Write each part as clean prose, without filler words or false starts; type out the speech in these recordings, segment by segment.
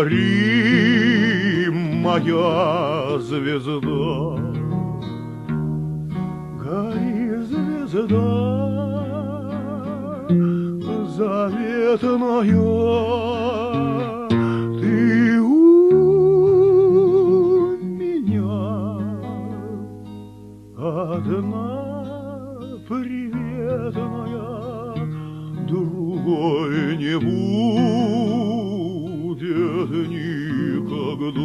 Гори, моя звезда, гори, звезда, заветная, ты у меня одна приветная, другой не будет никогда.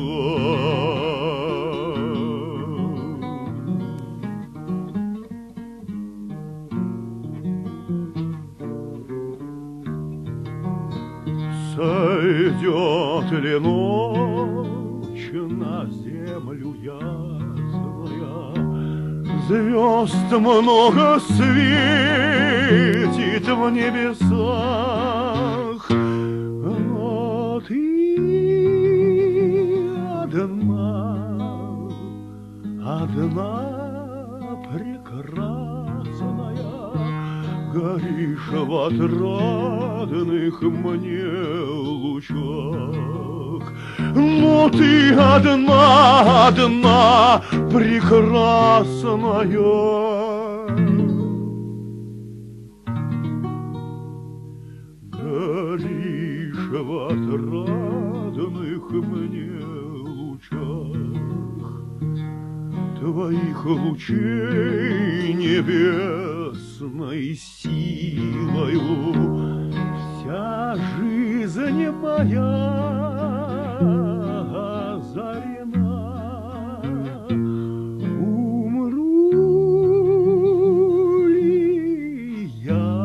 Сойдет ли ночь на землю ясная, звезд много светит в небесах, но ты одна прекрасная, горишь в отрадных мне лучах. Но ты одна прекрасная, горишь в отрадных мне лучах. Твоих лучей небесной силою вся жизнь моя озарена. Умру ли я,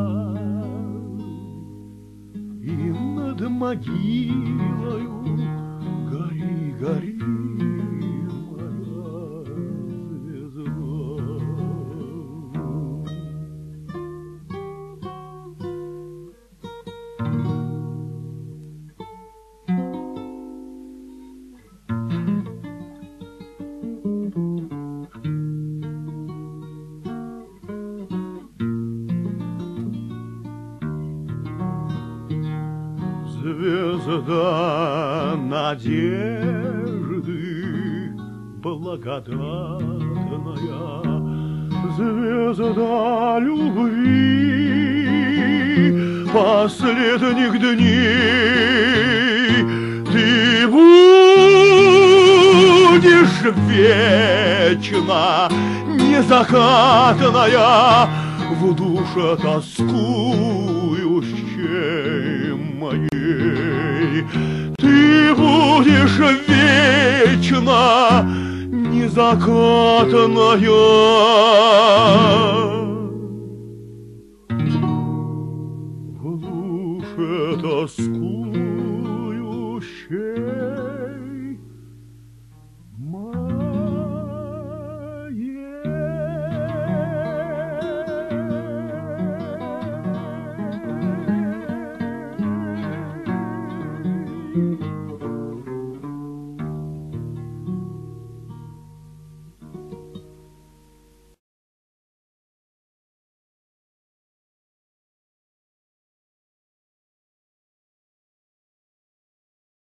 и над могилою гори, гори, звезда надежды благодатная, звезда любви последних дней, ты будешь вечно незакатная в душе тоскующей моей. Ты будешь вечно незакатная в душе тоскующей.